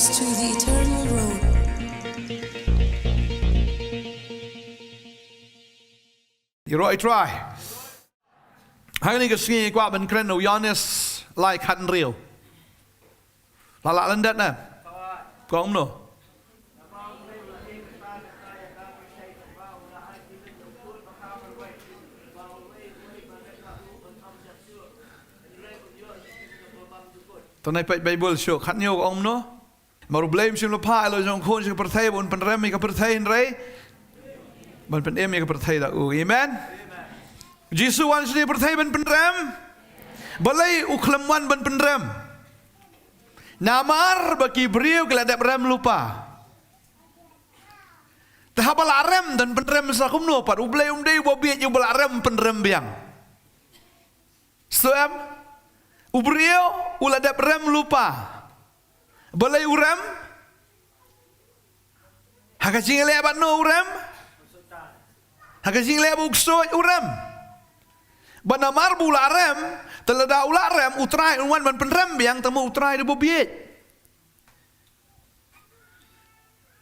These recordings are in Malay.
close to the eternal road. You try. Hai ni kesingi kuat ben keren Yohanes lai khan riu. Lala landat na. Kong no. Tao này Bible show khát nhiều của ông nó mà rồi blame xin lỗi phá rồi trong khuôn sẽ có thể bọn phần rem mình có thể hình rây bọn phần em mình có thể là amen Jesus anh sẽ có thể bọn phần rem balai ukhlaman bọn phần rem namar bagi beliau kalau ada rem lupa tahap rem dan phần rem sakum no pat ublay umday wabiat yung rem phần rem biang so em Ubrio uladap rem lupa. Balai urem. Hakasing lebat no urem. Hakasing lebat uksoi urem. Banamar bula rem. Telada ula rem utrai unwan ban penrem biang temu utrai de bobiet.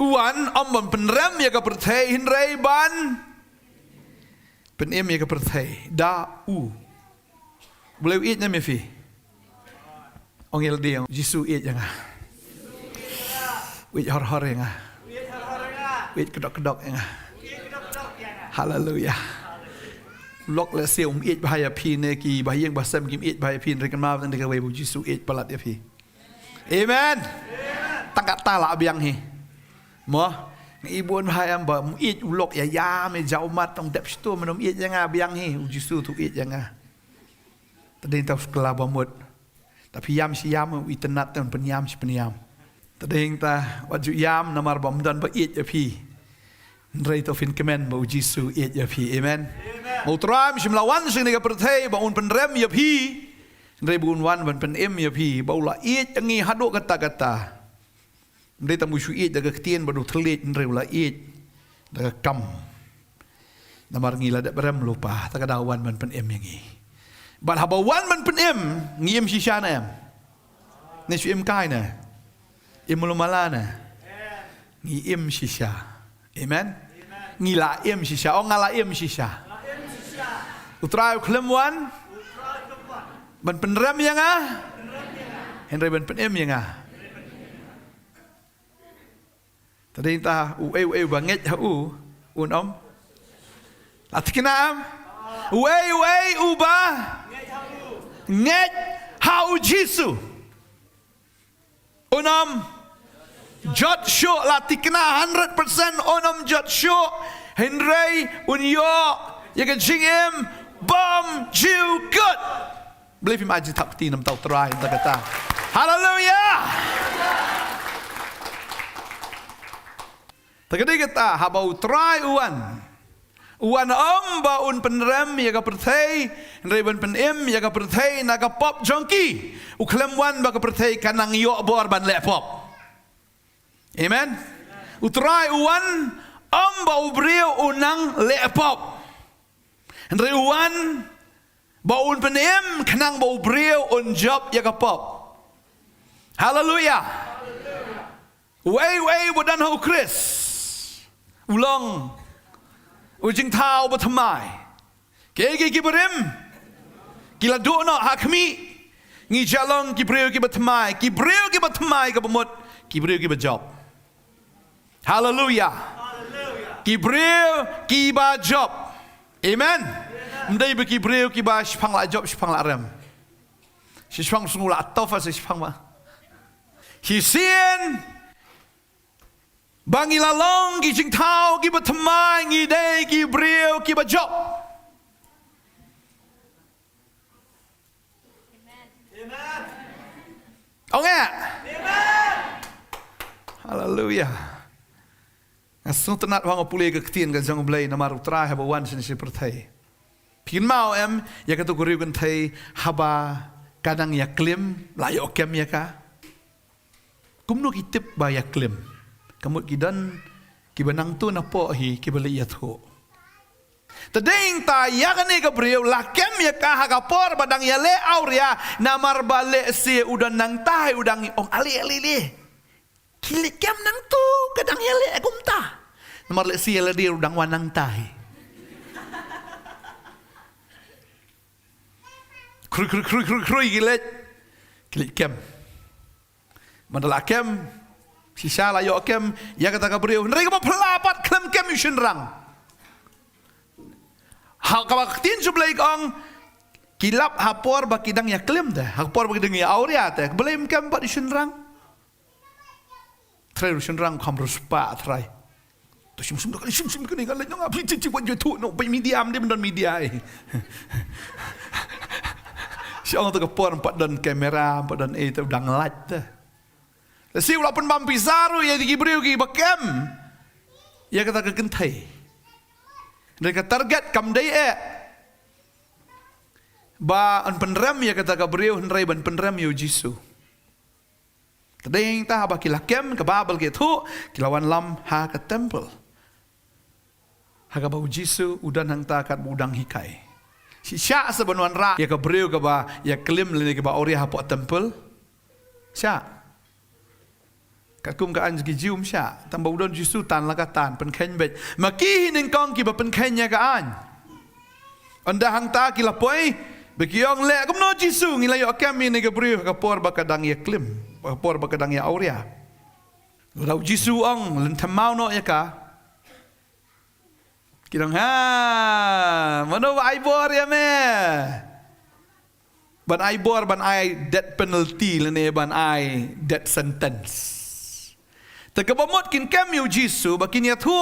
Uwan om ban penrem ya ka perthai hinrai ban. Penem ya ka perthai da u. Boleh eat na mefi. Ông yêu đi ông Jesus ít chẳng à, ít hor chẳng à, ít cái đọc chẳng à, Hallelujah. Lok le siêu ít bahaya pin ne ki bahayang basam kim ít bahaya pin rekan maaf dan dekat webu Jesus ít pelat dia pi. Amen. Tangkat tala biang hi, mo ibu bahaya ba ít lok ya me jauh mat tong dep situ menom ít chẳng à biang hi Jesus tu ít chẳng à. Tadi tahu kelaba mud. Tapi yam si yam itenat dan penyam si penyam. Tadeng ta waju yam namar bam dan ba it ya pi. Nrei to fin kmen ba Jisu it ya pi. Amen. Mau tram si melawan sing nega perthai ba un penrem ya pi. Nrei bun wan ban penem ya pi. Ba ula it ngi hado kata-kata. Nrei tamu su it daga ketien ba du telit nrei ula it daga kam. Namar ngila dak berem lupa takadawan ban penem ngi. But habawan man penem ngiem shisha na em. Nesu em kai na. Em mulumala na. Ngiem shisha. Amen. Ngila em shisha. O ngala em shisha. Utrai klem wan. Ban penrem yang ah. Henry ban penem yang ah. Tadi ta u banget ha u un om. Atkina am. Way ubah. Nget hau Jisu. Onam jot show latikna 100% onam jot show Henry unyo ya kan singem bom jiu good. Believe him aji tak tinam tau try tak kata. Hallelujah. Tak kata habau try uan. Uan om ba un penrem ya ka perthai reban penem ya ka perthai na ka pop jongki uklem wan ba ka perthai kanang yo bor ban le pop. Amen. Utrai uan om ba ubrio unang le pop. Re uan ba un penem kanang ba ubrio un job ya ka pop. Hallelujah. Way wadan ho Chris. Ulong Ujing tau Nongthymmai. Kegi kiberim. Kila dono hakmi. Ngi Shillong kibreu Nongthymmai. Kibreu Nongthymmai ke bemut. Kibreu job. Hallelujah. Kibreu kiba job. Amen. Mdai be kibreu kiba shpang la job shpang la rem. Shpang sungula atofa shpang ma. Hisien Bangi lalong ki jing tau ki batamai ngi dei ki brio ki bajok. Amen. Amen. Amen. Hallelujah. Asung tenat wang opule ke ketien kan jang blai namar utrai haba wan sini si perthai. Pin mau em ya kategori kan thai haba kadang ya klim layo kem ya ka. Kumno kitip ba ya klim. Kamut kidan kibanang tu na po hi kibaliyat ho. Tadeng ta yakani Gabriel lakem ya kahagapor badang ya le auria namar bale si udan nang tai udang ong ali. Kilik kem nang tu kadang ya le akum ta. Nomor le si le dia udang wanang tai. Krui kilik. Kilik kem. Mandala kem sisa la yo kem ya kata kabriu. Nari ka pelapat klem kem yusin rang. Hak kabaktin sublai kong kilap hapor bakidang ya klem dah. Hapor bakidang ya auria dah. Belum kem bat yusin rang. Trai yusin rang kam ruspa trai. Tu sim dah kali sim kini kalau nyong api cici buat jutu no by medium dia mendon media. Si orang tu kapor empat dan kamera empat dan itu udang light dah. Si walaupun mampi zaru ya digibriu ki bakem. Ya kata kegentai. Mereka target kam day ba an penrem ya kata kabriu henrai ban penrem yo jisu. Tadeng ta ba kilakem ka babel ke thu kilawan lam ha ka temple. Ha ka bau jisu udan hang ta kat budang hikai. Si sya sebenuan ra ya kabriu ka ba ya klim le ka ba ori ha po temple. Sya kat kum ka an gi jium sya tambah udon jisu tan la ka tan pen khen bet maki hining kong ki ba pen khen ya ka an anda hang ta ki la poi bekiong le kum no jisu ngila yo kami ne ka bri ka por ba kadang ya klim ba por ba kadang ya auria lau jisu ong len tamau no ya ka kirang ha mano ai bor ya me ban ai bor ban ai death penalty le ne ban ai death sentence. Tegabamot kin kemyu Jisu bakin ya thu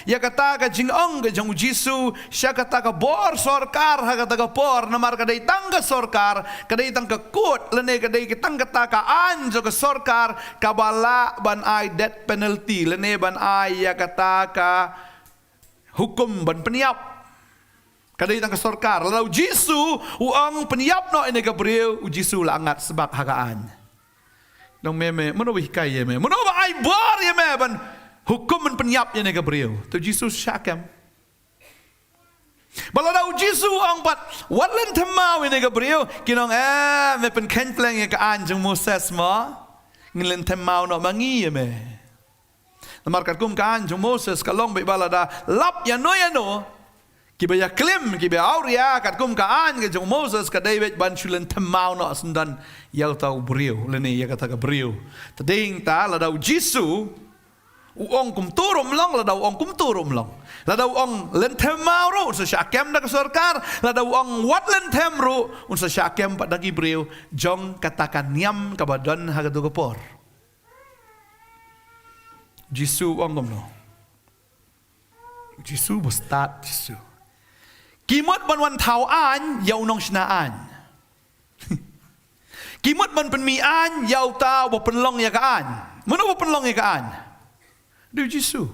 ya kata ka jingong ka jong Jisu siya kata ka bor sorkar ha kata ka por namar kadai tangga sorkar kadai tangga kut lene kadai kitang kata ka anjo ka sorkar kabala ban ai death penalty lene ban ai ya kata ka hukum ban peniap kadai tangga sorkar lalu Jisu uang peniap no ini Gabriel Jisu la angat sebab hagaan. Nong meme mano hikai ye me mano ba ai bor ye me ban hukum men penyap ye ne Gabriel tu Jesus syakam baladau Jesus ang pat watlen tamau ye ne Gabriel kinong me pen kentleng ye ka anjung Moses mo ngilen tamau no mangi ye me namar kat kum ka anjung Moses kalong be balada lap ya no kibaya klim kibaya auria kat kum kaan ke jong Moses ka David ban chulen tamau no sundan yau tau brio lene ya kata ka brio tading ta la dau Jisu uong kum turum long la dau ong kum turum long la dau ong len tamau ro sa syakem da sarkar la dau ong wat len temru un sa syakem pa dagi brio jong katakan niam ka badan ha ka por Jisu ong kum no Jisu bostat Jisu Kimot ban wan tau an yau nong shnaan. Kimot ban pen mi an yau ta wa pen long ya ka an. Mana wa pen long ya ka an? Dia Jisu.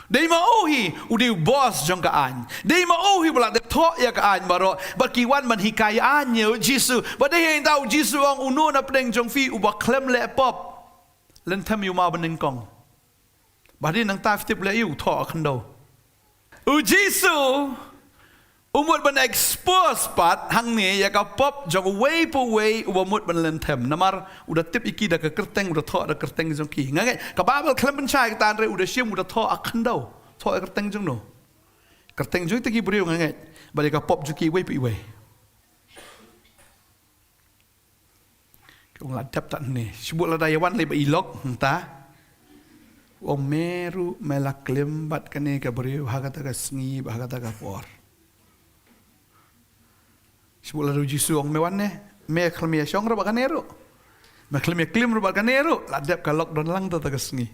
Dei ma ohi udeu boss jong ka an. Dei ma ohi bala de tho ya ka an baro. Ba kiwan man hikai an ye Jisu. Ba dei hang tau Jisu ong uno na pdeng jong fi u ba klem le pop. Len tham yu ma ban ning kong. Ba din nang ta ftip le yu tho kan do. U Jisu umut ban expose pat hang ni ya ka pop jong way po way umut ban lentem namar udah tip iki da ka kerteng udah tho da kerteng jong ki ngai ka babel klem ban chai tan re udah sim udah tho akan do tho kerteng jong no kerteng jong tiki brio ngai balik ka pop juki way pi way kong ladap tak ni sebut la dayawan le ba ilok ta om meru melak lembat kane ka brio ha kata ka sngi ba kata ka por sebut lalu Jisu ong mewan ne me klemia syong ro bakanero me klemia klim ro bakanero ladap ka lockdown lang ta kesngi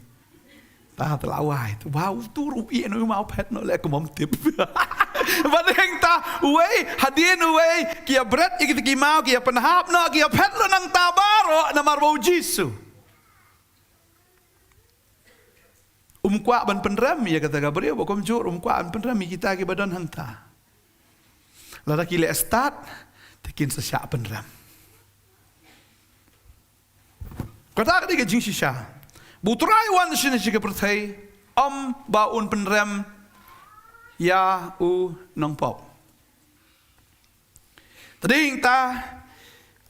ta telawai tu bau tu rupi no mau pet no le ko mom tip badeng ta we hadien we kia bret iki mau kia penhap no kia pet lo nang tabaro namar bau Jisu kwa ban penram ya kata Gabriel bokom jur kwa ban penram kita ki badan hang ta lada kile start tekin sesyak penram kata ke jing shisha butrai wan sini jika pertai baun penram ya u nong pop tading ta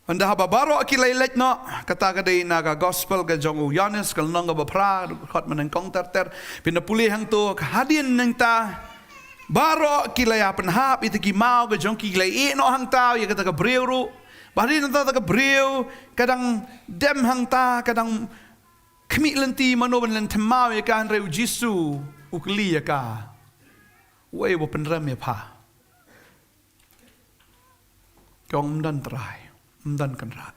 Anda haba baro akilailet no kata kadai naga gospel ka jong Yohanes kal nong ba pra khot manang kong ter pinapuli hang to hadin nang ta baro kilaya penhap itu ki mau ka jong kilai no hang ta ya kata ka breu ru bahari nang ta ka breu kadang dem hang ta kadang kmi lenti mano ban len temau ya kan reu jisu ukli ya ka wei bo penram ya pa kong dan trai dan kan rat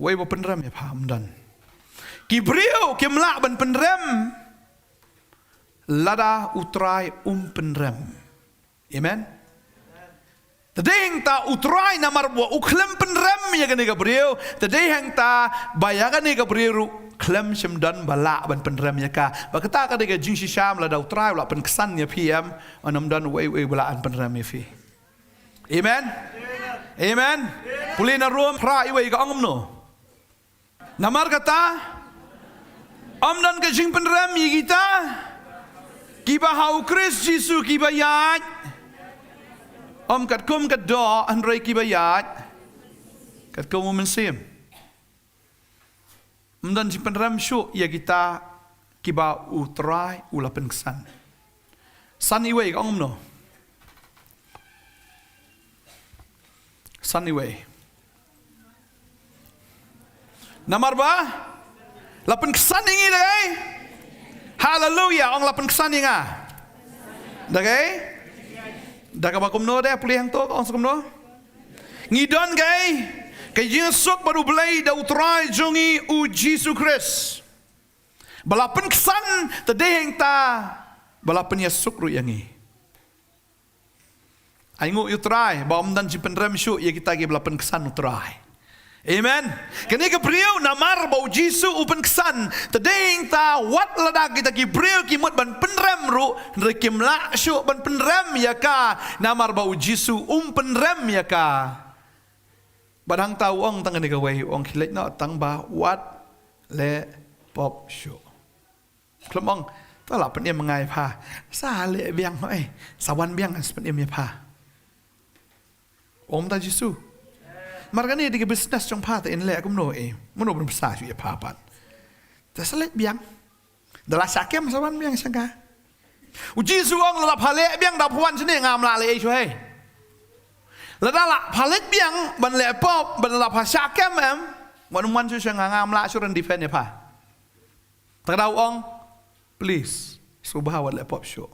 wei bo penram ya pa dan ki breu ki mla ban penram lada utrai penram amen tadeng ta utrai namar bo uklem penram ya kan ga breu tadeng ta bayagan ga breu klem semdan bala ban penram ya ka bakata ka ga jing sham lada utrai la pen kesan ya pm anam dan wei bala an penram ya fi amen amen pulina room pra iwe ka angom no namar kata dan ka jing penram ya kita kiba hau Chris Jisu kiba yat kat kum kat do andrei kiba yat kat kum mensim dan jing penram syu ya kita kiba utrai ulapen kesan san iwe ka angom no Sunny Namar ba? Lapan kesan ini deh. Hallelujah. Ong lapan kesan ini ah. Dagay? Daga bakum no deh. Pulih yang tu. Ong sukum no. Ngidon gay. Kay Yesus baru belai da utrai jongi u Jesus Christ. Balapan kesan tadeh yang ta. Balapan Yesus ru yang ini. Aingu utrai, baum dan jipen remshu ya kita gi belapen kesan utrai. Amen. Kini ke priu namar bau Jisu upen kesan. Tadeng ta wat ladak kita ki priu ki mut ban penrem ru rekim la syu ban penrem ya ka namar bau Jisu penrem ya ka. Badang tau ong tang ni ka wei ong khilet no tang ba wat le pop syu. Klemong ta la pen em ngai pha. Sa le biang oi. Sawan biang as pen em ya pha. Om ta Jisu. Margani di business jong pa ta in le kum no mono brum sa ju ya pa pat. Ta salet biang. Dala sakem sawan biang sangka. U Jisu ong la phale biang da pwan sine ngam la le chu hai. La da la phale biang ban le pop ban la pha sakem em. Wan chu sanga ngam la chu ran defend ya pa. Ta dau ong please subha wat le pop show.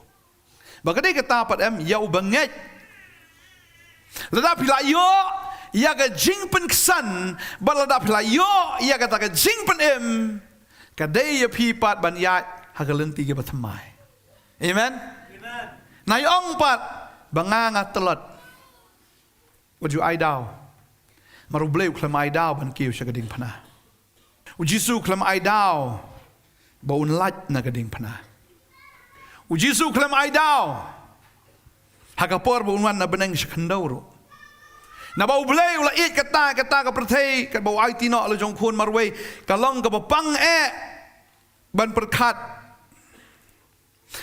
Bagadi kata pat em ya u banget. Lada pilayo ia ka jing pen kesan balada pilayo ia kata ka jing pen em kadai ya pipat ban ya hagalenti ke batamai amen nayong pat banganga telat waju aidau marubleu klam aidau ban kiu shagading pana ujisu klam aidau baun lat na gading pana ujisu klam aidau Hakapor bukan na beneng sekandauro. Na bau belai ulah it kata ke perthai kat bau IT no lo jong khun marwei kalong ke bapang ban perkat.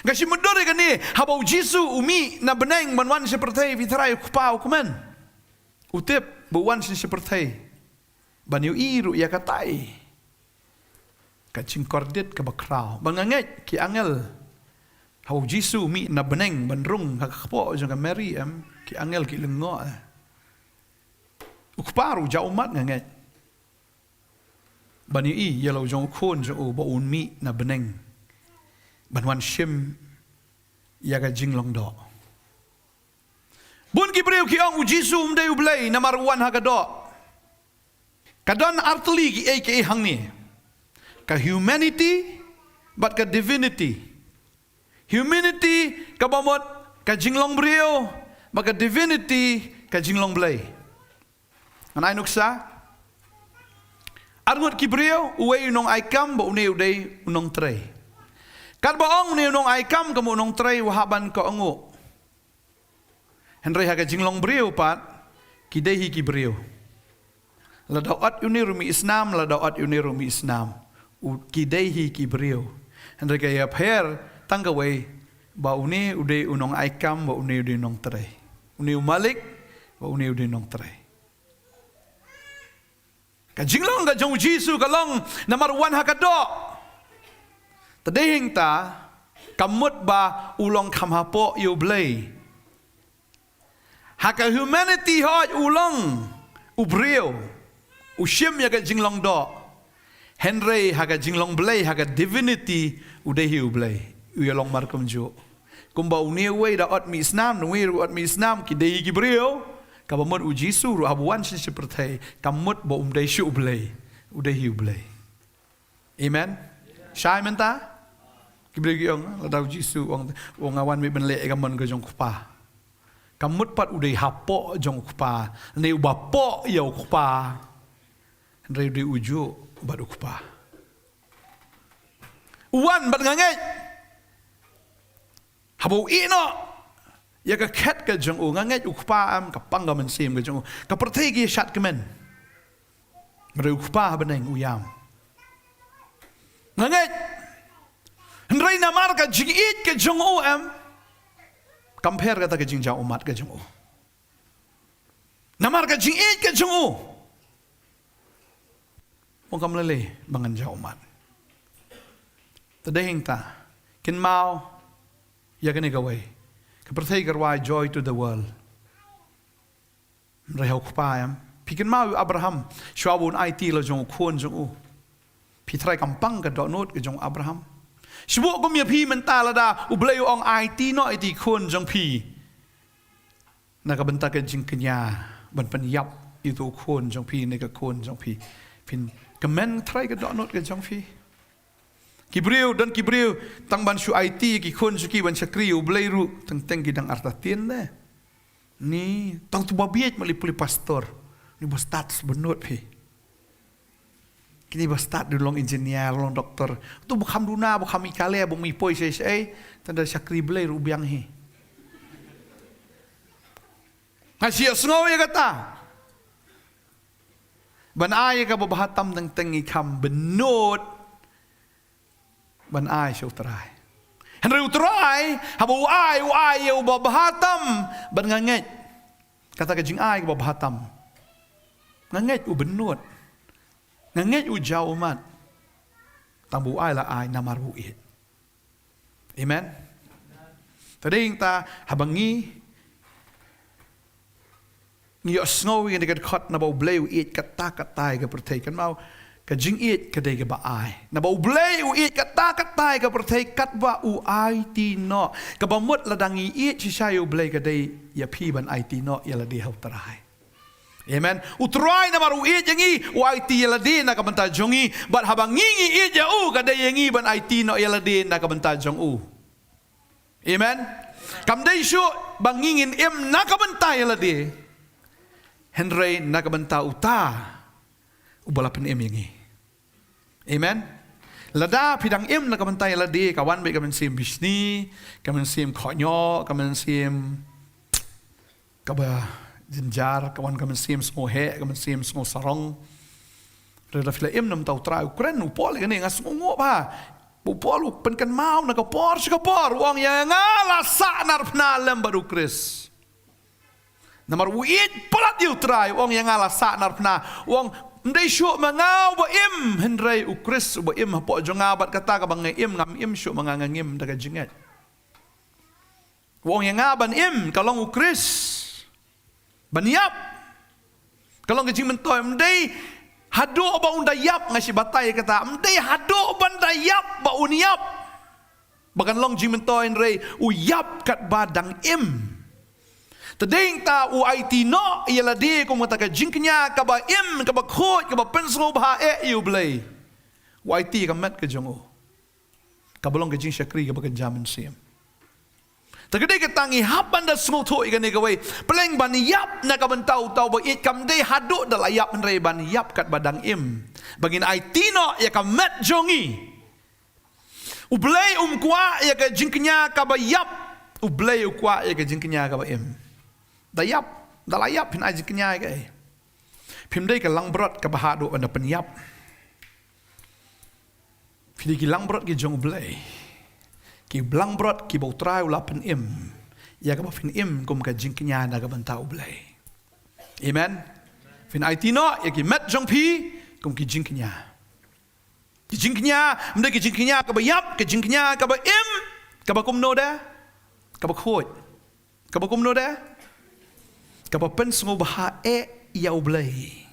Gasi mudore kan ni habau Jisu umi na beneng banwan se perthai vitrai kupau kuman. Utip buwan se perthai. Baniu iru ya katai. Kacing kordet ke bakrau. Banganget ki angel. Hau Jisu mi na beneng bandrung hakpo jong Mary ki angel ki lengo. Ukparu jauh mat nganget. Bani i yelo jong khon jo ba un mi na beneng. Banwan shim ya ga jinglong do. Bun ki breu ki ong Jisu umdai ublai na marwan ha ga do. Kadon artli ki ke hang ni. Ka humanity but ka divinity. Humanity kabamot ka jinglong brio, maka divinity ka jinglong blay. Anay nuksa? Arngot ki brio, uwe unong aikam ba unay uday unong tray. Kadbaong ni unong aikam kamu unong tray wahaban ka ongo. Henry haga jinglong brio pat, kidehi ki brio. Ladaot unay rumi isnam, ladaot unay rumi isnam. Kidehi ki brio. Henry kaya per tanggaway ba uni uday unong aikam ba uni uday nong tray uni umalik ba uni uday nong tray ka jinglong ka jong Jisu kalong number 1 hakadok tadehing ta kamut ba ulong kamhapo yu blay haka humanity hoj ulong ubriu ushim ya ka jinglong do Henry haka jinglong blay haka divinity udehi ublay uyalong markum jo kumba uniwe da ot mi isnam nuwe ot mi isnam ki dehi ki brio kabamut u Jisu ru habuan si seperti kamut bo umdai shu ublay udehi ublay amen shai menta ki brio ang da Jisu wong awan mi benle kamon ke jong kupa kamut pat udai hapo jong kupa ne ubapo ya kupa Henry de uju bat kupa uwan bat ngangai Habu ino ya ka ket ka jong u nganget ukpa am ka panggaman sim ka jong u ka pertegi shat kemen mere ukpa beneng uyam nganget hendrai namar ka jing it ka jong u am compare kata ka jing ja umat ka jong u namar ka jing it ka jong u pong kam lele bangan ja umat tadehing ta kin mau ya kani gawai kapertai garwai joy to the world rehau kupayam pikin mau Abraham shwabun IT lo jong khon jong u pitrai kampang ka donot ke jong Abraham shbu ko mi phi mentala da ublei ong IT no IT khon jong phi na ka benta ka jing kenya ban pan yap itu khon jong phi ne ka khon jong phi pin kmen trai ka donot ke jong phi Kibriu dan kibriu tang ban shu IT ki khon su ki ban sakri u bleiru tang teng ki dang artatien ne ni tang tu babiet mali puli pastor ni bostat benut phi kini bostat du long engineer long doktor tu bukham duna bukham ikale bu mi poi sei tanda sakri bleiru biang hi hasia sngo ya kata ban ai ka babahatam tang teng ikam benut ban ai shau terai henry utrai habu ai u babahatam ban nganget kata ka jing ai ka babahatam nganget u benut nganget u jauh mat tambu ai la ai namar bu it amen tading ta habangi ngi osngowi ngi dekat khot na bau bleu it kata ka pertai kan mau ka jing it ka dei ka ba ai na bau bleu it kata ka pertai kat ba u ai ti no ka ba mut ladangi it si sayu bleu ka dei ya phi ban ai ti no ya la di hau tarai amen utrai na maru it yangi u ai ti ya la di na ka banta jongi bat habangi it ya u ka dei yangi ban ai ti no ya la di na ka banta jong u amen kam dei shu bangingin em na ka banta ya la di henry na ka banta uta ubalapan em yangi amen lada pidang em na kamantai ladi kawan baik kaman sim bisni kaman sim khonyo kaman sim kaba jinjar kawan kaman sim smohe kaman sim smo sarong reda fila em nam tau tra ukren upol gani ngas ngo ba upol pen kan mau na ka por uang yang ngala sa nar pna lem baru kris namar uit palat yu trai uang yang ngala sa nar pna uang ndai shu mangau ba im hendrai ukris ba im po jonga bat kata ka bang im ngam im shu mangangim daga jingat wong yang ngaban im kalong ukris baniap kalong kecing mentoy ndai hado ba undayap ngasi batai kata ndai hado bandayap ba uniap bagan long jing mentoy ndai uyap kat badang im tading ta u IT no ialah dia ko mata ka jingknya ka ba im ka ba khot ka ba pensro ba yu blay u IT ka mat ka jongo ka bolong ka jing syakri ka ba ka jamin sim tagade ka tangi hapan da sngo tho ka ni ka wei peleng ban yap na ka bantau tau ba it kam dei hadu da layap re ban yap kat badang im bagin IT no ya ka mat jongi u blay kwa ya ka jingknya ka ba yap u blay kwa ya ka jingknya ka ba im dayap dalayap pin aji kenyai ke pim dei ka lang brot ka bahado anda penyap pidi ki lang brot ki jong blai ki blang brot ki bau trai ula pen im ya ka fin im kum ka jing kenya na ka bantau blai amen fin IT no ya ki met jong pi kum ki jing kenya ki jing kenya mde ki jing kenya ka ba yap ki jing kenya ka ba im ka ba kum no da ka ba khoi ka ba kum no da ka ba pen sngo ba ya ublai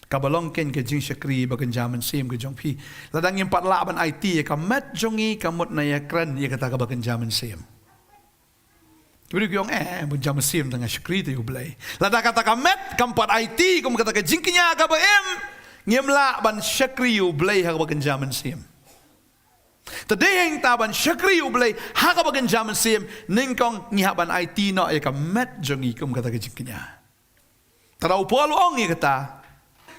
ka ba long ken ke jing shakri ba kan jaman sim ke jong pi ladang yang 4 la ban IT ka mat jongi ka mot na ya kran ya kata ka ba kan jaman sim Kibri kyong bun jaman sim tanga shakri te ublai ladang kata ka mat ka 4 IT kum kata ka jing kenya ka ba im ngiem la ban shakri ublai ha ka ba kan jaman sim Tadi yang taban shakri ublai ha ka ba kan jaman sim ning kong ngi ha ban IT no ya ka mat jongi kum kata ka jing kenya Tarau polo ong ya kata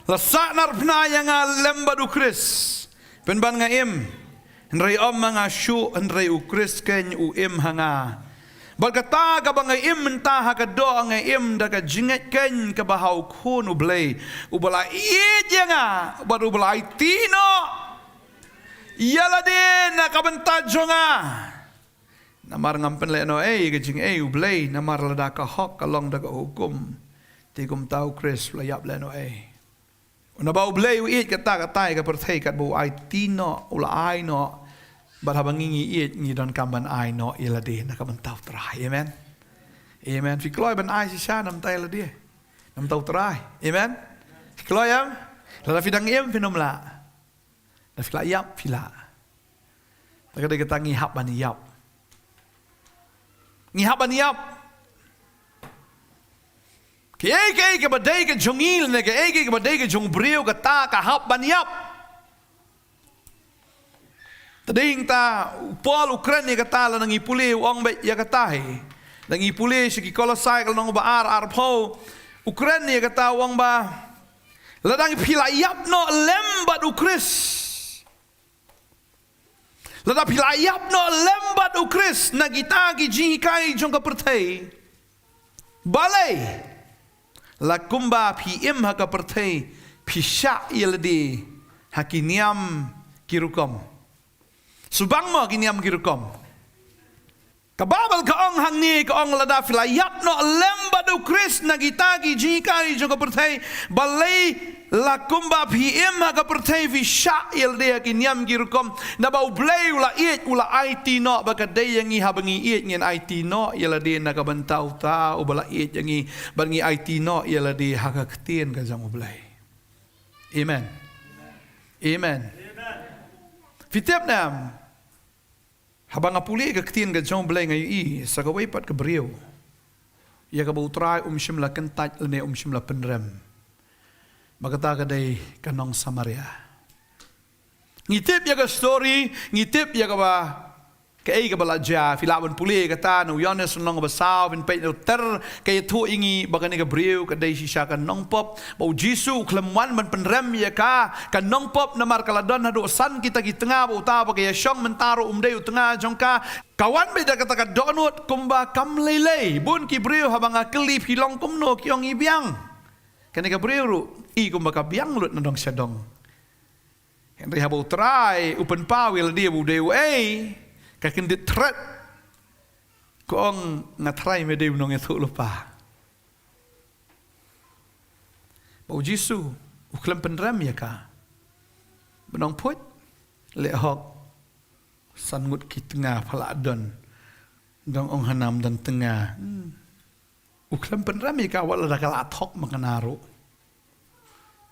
Lasak narpna yang lemba du Kris. Penban nga im. Henry om mga syu henry u Kris ken u im hanga. Berkata ka ba nga im mentah ka do nga im da ka jinget ken ka bahaw kun ublay. Ubala iya nga. Baru ubala tino. Yala din nakabantadyo nga. Namar ngampen le no ka jing ublay. Namar lada ka hok kalong da ka hukum. Tikum tau Kris layap le no Una bau blay u it kata ka perthei kat bau ai tino ula ai no barhabang ngi it ngi don kamban ai no ila de na kaman tau trai amen amen fi kloi ban ai si sha nam tai la de nam tau trai amen fi kloi am la fi dang em fi nom la la fi la yap fi la ta ka de ka ngi hab ban yap Ke badai ke jongil ne ke badai ke jong brio ke ta ka hap ban yap. Tading ta Paul Ukraine ke ta la nang ipuli ong be ya ke ta he. Nang ipuli si Kolosai kal nang ba ar pho Ukraine ke ta wong ba. La dang pila yap no lembat ukris. La da pila yap no lembat ukris na gita gi ji kai jong ka perthei. Balai La kumba pi im ha ka perthei pi sha yeldi hakiniam kirukom subang mo kiniam kirukom kababal ka ong hangni ka ong lada filayap no lemba do Kris nagitagi jika jo ka perthei balai la kumba pi im ha ka perthei fi sha yeldi hakiniam kirukom na bau blay ula it ula it no baka day yang habangi it ngin it no yeldi na ka bantau ta ubala it yang bangi it no yeldi hakaktin ka jang ublay amen amen fitep nam habang apuli ka ktin ka jang ublay ngayi sa kaway pat ka brio ya ka bau try shimla kentaj lene shimla penrem Magata kaday kanong Samaria. Ngitip ya ka story, ngitip ya ka ba kay ka baladya, filaban puli kata no Yones nong basaw in pay no ter kay tu ingi baga ni Gabriel kaday siya kanong pop, bau Jisu klemwan man penrem ya ka kanong pop na markaladon na dosan kita gitanga bau ta ba kay syong mentaro umday utanga jongka kawan beda kata ka donut kumba kamlelay bun Gabriel habang aklip hilong kumno kyong ibiang. Kani Gabriel I kumba biang lut na dong siya dong. Henry habau try open pawil dia budeu kakindit threat kong ngatry me deu nong itu lupa. Bau Jisu uklam penram ya ka. Benong put lehok sangut ki tengah pala don dong ong hanam dan tengah. Uklam penram ya ka wala dakal athok makanaru.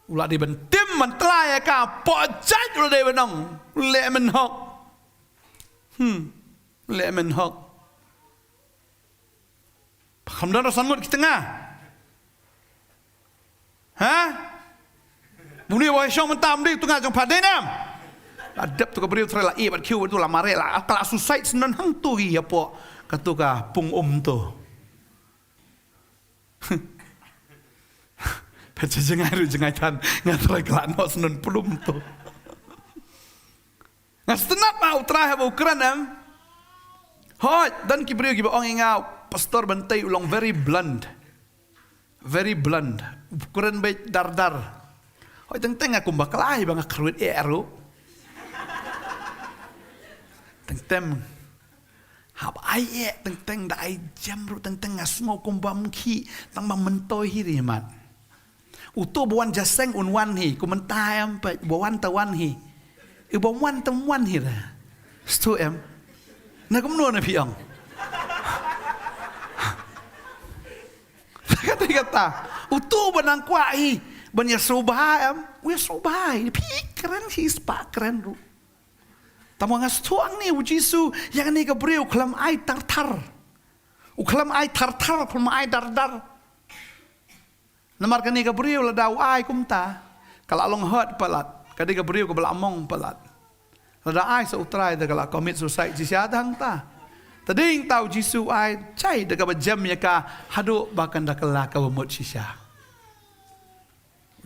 Ulah di bentim mentelai ka pojat ulah di benong lemon hok lemon hok kamdan rasangut ki tengah buni wa syong mentam di tengah jong padai nam adap tu ka beriu trela bat kiu tu la mare la kala susai senan hang tu hi apa katuka pung tu Pecah jengai tan ngatrai kelano senun pelum tu. Ngastenat mau terakhir Ukraine am. Hoi dan kibriu kiba ong ingau Pastor Bantei ulang very blunt. Ukuran baik dar. Hoi teng aku bakalai bang akruit eru. Teng hab ai teng da ai jam ru teng ngasmo kumba mki tang mentoi hiri mat. Uto bawan jaseng unwan hi, kumentai em pe bawan tawan hi. Bawan temuan hi lah. Stu em. Nak kumno na piang. Kata, uto banang kwa hi, banya sobah em, we sobah. Pi keren hi spa keren ru. Tamu ngas tuang ni ujisu yang ni kebriu kelam ai tar. Uklam ai tar, kelam ai dar. Namar kani kebriu la dau ai kumta. Kalau long hot palat, kadi kebriu ke belamong palat. Lada ai seutrai de kalau commit suicide jisia dang ta. Tading tau jisu ai cai de ka jam ya ka hadu bahkan dak la ka mut sisa.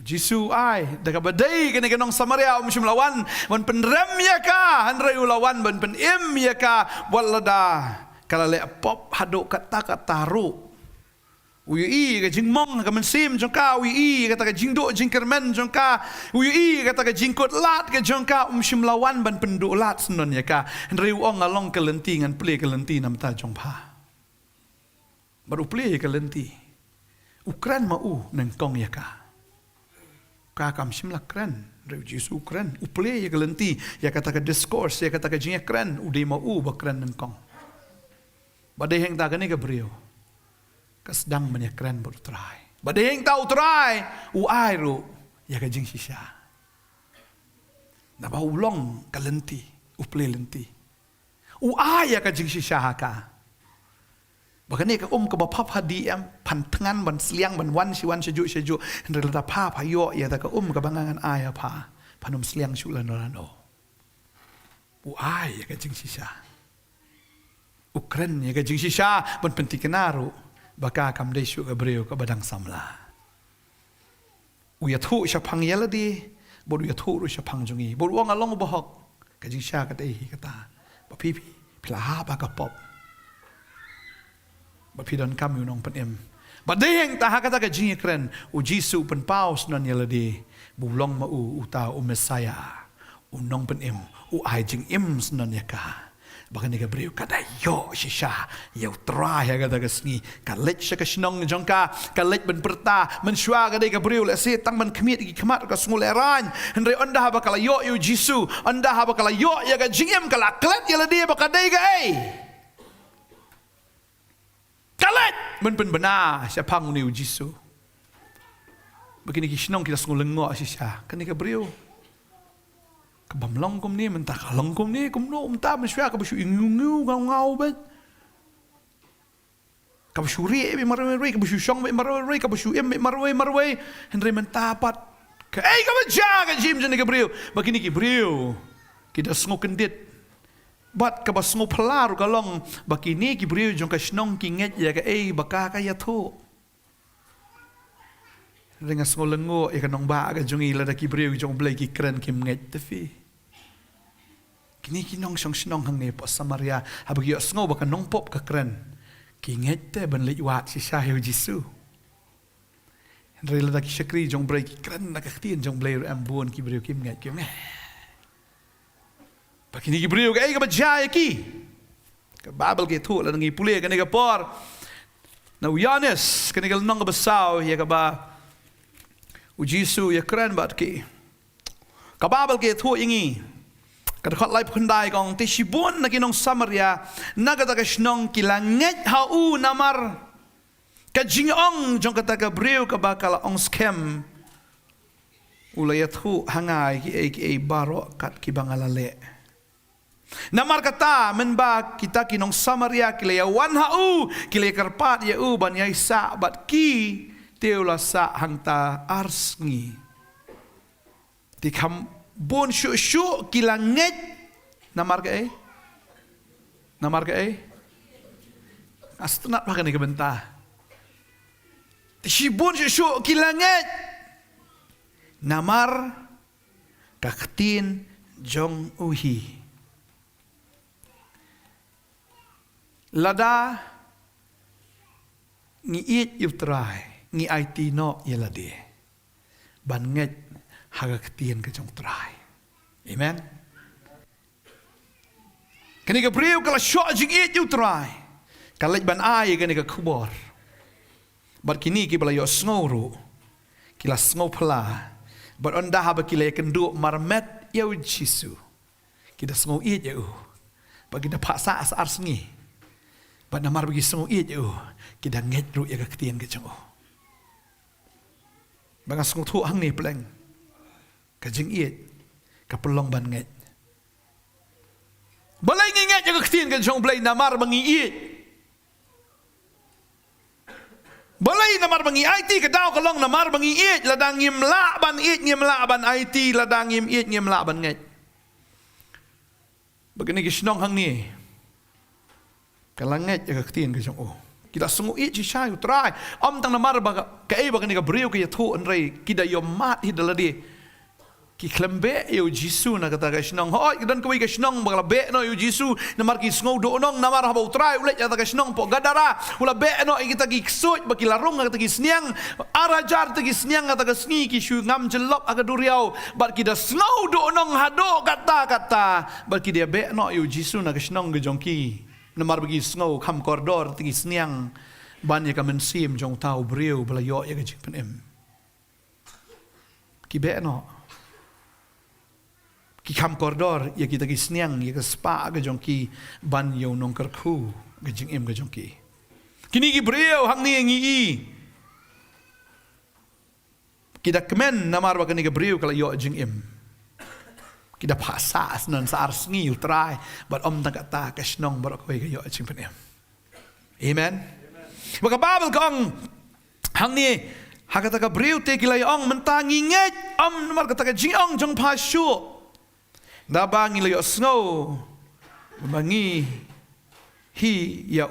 Jisu ai de ka badai kani kanong Samaria um lawan wan penrem ya ka hanrai ulawan ban pen im ya ka walada kala le pop hadu kata ru. Uyui ka jingmong ka mensim jongka uyui kata ka jingdo jingkermen jongka uyui kata ka jingkot lat ka jongka lawan ban penduk lat senon ya ka riu ong along kelenti ngan ple kelenti nam ta jongpa baru ple kelenti ukran mau nang kong ya ka kam simla kran riu jisu ukran uple ya kelenti ya kata ka discourse ya kata ka jingkran ude mau bakran nang kong badai heng ta ka ni ka brio kasdang menyekran berutrai. Badeng tahu terai, uai ru, ya kajing sisa. Napa ulong kalenti, uple lenti. Uai ya kajing sisa haka. Bahkan ni ke bapap hadi am pantengan ban seliang ban wan sejuk. Hendak letak pa payo ya tak ke kebangangan ayah pa panum seliang sulan rano. Uai ya kajing sisa. Ukren ya kajing sisa ban penting kenaru. Baka kam dai shu gabriel ka badang samla uya thu sha phang yala di bodu ya thu ru sha phang jungi bodu wang along bahok ka jing sha ka dai kata ba pi pla ha ba ka pop ba pi don kam yu nong pen em ba dai heng ta ha kata ka jing kren u jisu pen paus non yala di bu long ma u ta u mesaya u nong pen em u ai jing im non ya ka bahkan ni Gabriel kata yo shisha yo try ya kata kesni kalet sya kasnong jongka kalet ben perta mensyua kata Gabriel le se tang men kemit gi kemat ka sngul eran henry anda ha bakala yo jisu anda ha bakala yo ya ga jingem kala klet ya le dia bakadai ga ai kalet men pen benar sya pang ni jisu begini ki snong kita sngul lengo shisha kan ni Gabriel Kabamlong kum ni mentah kalong kum ni kum no mentah mensya ka basu ingu ngau bet ka basu ri be marwe ka basu shong be marwe ka basu em be marwe henry mentah pat ka ai ka baja ka jim jeni Gabriel begini Gabriel kita sngok kendit bat ka bas ngop pelar kalong begini Gabriel jong ka snong kinget ya ka ai baka ka ya thu dengan sengolengo ya kanong ba ka jongi la da Gabriel jong blai ki kren kim nget tefi kini kinong snong hang ne po Samaria habagi sngo ba kanong pop ka kren ki nget te ban le wat si sha yu jisu henry la da ki shakri jong blai ki kren na ka tin jong blai ambon ki Gabriel kim nget kim ba kini Gabriel ka ai ka ba jaya ki ka babel ke thu la ngi pule ka ne ka por na uyanes ka ne ka nong ba saw ya ka ba u jisu ya kren bat ki ka babel ke thu ingi kada khat lai phundai gong ti shibun na kinong Samaria nagata ka snong kilanget hau namar ka jingong jong kata ka breu ka bakala ong scam ulayat hu hangai ki baro kat ki bangalale namar kata menba kita kinong Samaria kilaya wan hau kilaya karpat ya u ban yai sa bat ki teula sa hangta arsngi tikam bon syu kilanget namar ke astnat pakai ni kebenta si bon syu kilanget namar kaktin jong uhi lada ni it yutrai ni IT no yelade banget hagaktian ke jong try. Amen. Kani ka priu kala syok jing it you try. Kala ban ai kani ka kubor. Bat kini ki bala yo snowru. kila sngau pala but onda haba kila kenduk marmet yau jisu kita sngau iet yau bagi dapat sa asar sengi but namar bagi sngau iet yau kita nget ru ya ketien ke jong bang sngau thu hang ni pleng ka jing iet ka pelong ban nget balai nget ya ketien ke jong blai namar bagi iet balai namar bangi IT ke daw kalong namar bangi it ladang ngim la ban it ngim la ban IT ladang ngim it ngim la ban ngai begini ke Shillong hang ni kalang ngai ya ke tien ke jong kita sungu it chi shay utrai tang namar ba ke begini ke brio ke thu an rei kita yo mat hi daladi ki klembe yo jisu na kata ke Shillong hoi dan koi ke Shillong bagala be no yo jisu namar ki sngo do nong namar haba utrai ulet kata ke Shillong po gadara ula be no kita ki ksut baki larung kata ki sniang arajar ta ki sniang kata ke sngi ki shu ngam jelop aga duriau bat ki da sngo do nong hado kata bat ki dia be no yo jisu na ke Shillong ge jongki namar bagi sngo kham koridor ta ki sniang ban ye ka men sim jong tau brio bala yo ye ge jipen em ki be no ki kham koridor ya kita ki sniang ya ke spa ke jongki ban yo Nongkhryiem ke jing em ke jongki kini ki brio hang ni ngi kita kmen namar ba kini ke brio kala yo jing em kita phasa asnan sar sngi utrai but tang kata ke Shillong bar ko ke yo jing pen em amen baka babel kong hang ni hakata ka brio te kilai ong mentangi nget namar kata ke jing ong jong pa shu da bangi lo snow bangi hi ya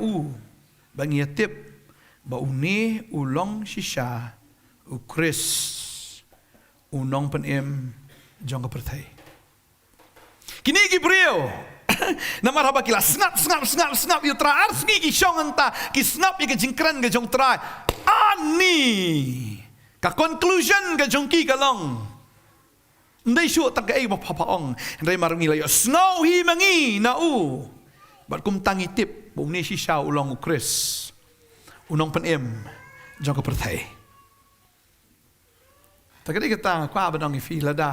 bangi tip ba uni ulong shisha ukris unong pen em jong ka perthai kini ki brio namar haba kila snap yu tra ar sngi ki shong anta ki snap ye ke jingkran ke jong tra ani ka conclusion ke jong ki kalong ndai shu tak ai ba papa ong ndai marungi la yo snow hi mangi na bat kum tangi tip bu ni shisha ulong ukris unong pen em jong ka perthai tak ai kata kwa ba dong fi la da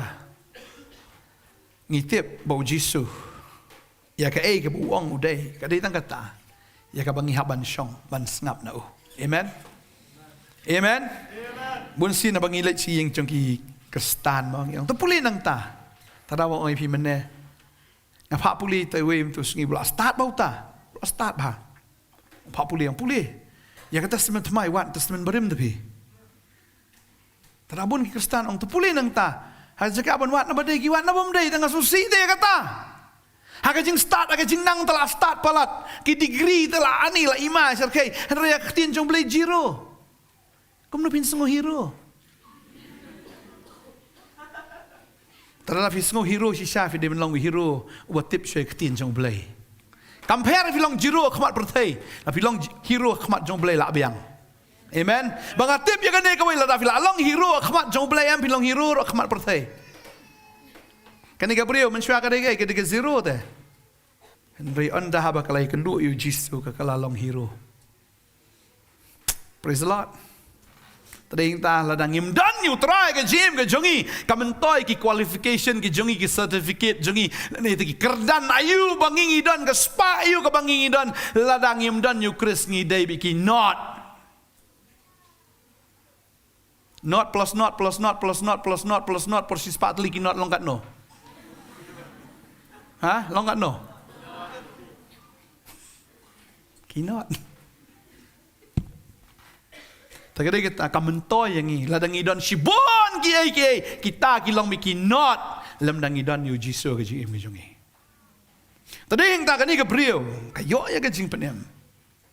ngi tip bu jisu ya ka ai ke bu ong udai ka dai tang kata ya ka bangi haban shong ban snap na amen amen bun sin na bangi let si yeng jong ki Kristan bang yang tu pulih nang ta tadawa oi pi mene ngapa pulih tai wem tu sngi bula start bau ta start ba pa pulih yang pulih ya kata testament wan testament berim tu pi tadabun ki Kristan ong tu pulih nang ta ha jaka ban wat na badai ki wat na bom dei tengah susi de kata ha ka jing start ha ka jing nang telah start palat ki degree telah ani la ima serkai ria ktin jong blai jiro kum no pin sungo hero Tara fi sngo hero si sha fi de long hero wa tip shwe ktin jong blai compare fi long jiro khmat perthai la fi long hero khmat jong blai la biang amen bang tip ya gane ka wei la fi la long hero khmat jong blai am fi long hero khmat perthai kan ni gabriel men shwa ka de ke zero te henry anda haba kalai kendu yu jisu ka kala long hero praise the lord tading ta la dang im dan yu try ke jim ke jongi kamentoy ki qualification ki jongi ki certificate jongi ne ki kerdan ayu bangingi dan ke spa ayu ke bangingi dan la dang im dan yu kris ngi dai bi ki not plus not por si spa tli ki not long kat no ha long kat no ki not Tagad kita kamentoy yang ni ladang idon shibon ki kita kilong miki not lamdang idon yu jisu ke jing mi jongi. Tadi yang tak ni ke brio kayo ya ke jing penem.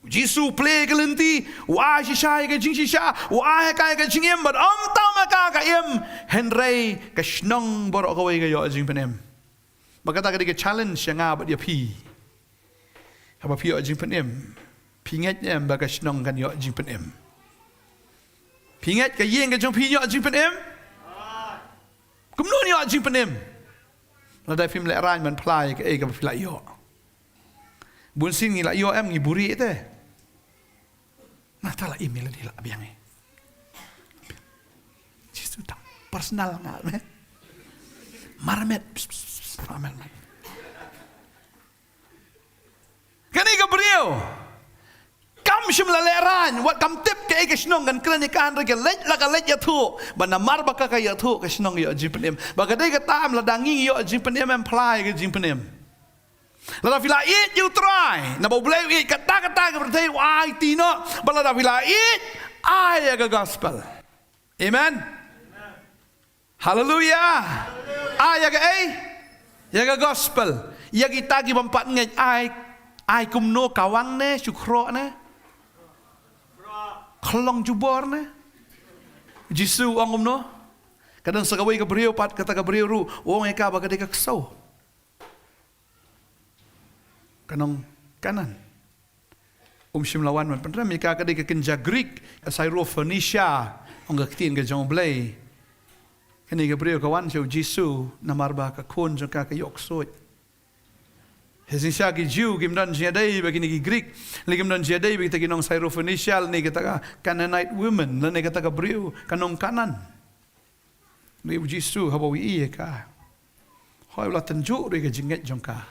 Jisu play ke lenti wa shisha ke jing shisha wa ka ke jing em but tau maka ka em henry ke snong bor ko we ke yo jing penem. Maka tak ke challenge yang abad ya pi. Apa pi yo jing penem. Pingat em ba ke snong kan yo jing penem. Pingat ke yeng ke jong pinyo jing penem. Kumno ni jing penem. La dai film le ran man plai ke ke pila yo. Bun sin ngi la yo em ngi buri te. Na ta la email di la biang e. personal ngat. Marmet. Kani Gabriel. Kam shimla leran wat kam tip ke Shnong kan kranikan re ke lej la ka lej ya thu bana mar ba ka ya thu ke Shnong yo jipenem ba ka dei ka tam la dangi yo jipenem apply ke jipenem la vila it you try na bo blai it kata ke bertai ai tino ba la vila it ai ga gospel amen hallelujah ai ga ya ga gospel ya kita gi bampat ngai ai kumno kawang ne syukro ne kelong jubor ne jisu ang umno kadang sakawai ka beriau pat kata ka beriau ru wong eka ba kadai ka kesau kanong kanan shimlawan man pandra mika kadai ka kenja Greek ka Syro Phoenicia ong ka tin ka jong blay kani ka beriau kawan siu jisu namarba ka kon jong ka yok soit Hesinsya ki Jew gimdan jiadai bagi ni Greek, ni gimdan jiadai bagi tagi nong Syro Phoenicial ni kata Canaanite women, ni kata ka beriu kanong kanan. Ni Jisu habawi iya ka. Hoi ulah tenjuk dia ke jinget jong ka.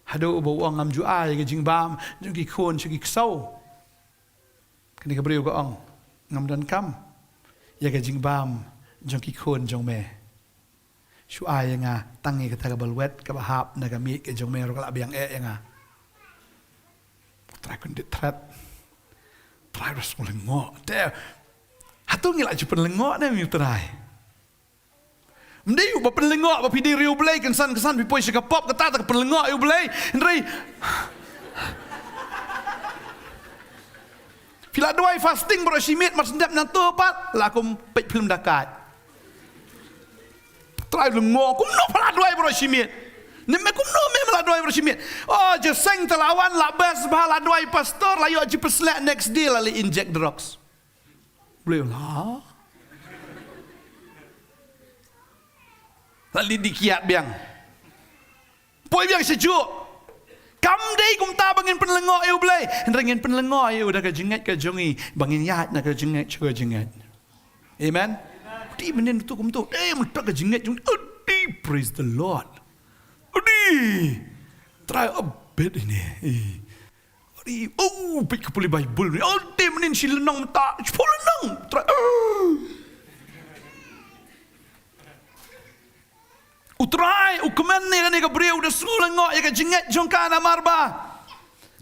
Hado bawa ngam ju ai ke jingbam, jong ki kon ki ksau. Kani ka beriu ka ong ngam dan kam. Ya ke jingbam jong ki kon jong me. Shu ai nga tangi kata ka balwet ka bahap na gamit ke jong mero kala biang nga try kundit threat try ras lengo te hatu ngila ju penlengo ne mi try mdei u ba penlengo ba pidi riu blai kesan bi poi ka pop kata ta penlengo u blai ndrei pila doi fasting bro simit mas ndap na to pat lakum pej film dakat try lengo kum no pala doi bro simit ni me kum no me mala doi bro simit oh je seng telawan la bes bala doi pastor la yo je peslek next day la inject drugs boleh lah la dikiat biang poi biang sejuk kam dei kum ta bangin penlengo eu blai rengin penlengo eu dah ka jengat ka jongi bangin yat na ka jengat chua jengat amen di menen tu kum tu mentak ka jengat jong praise the Lord try a bit ini pik ka puli Bible ni menen Shillong tak Shillong try utrai kmen ni ka beriu da sulang ngok ya ka jengat jong ka na marba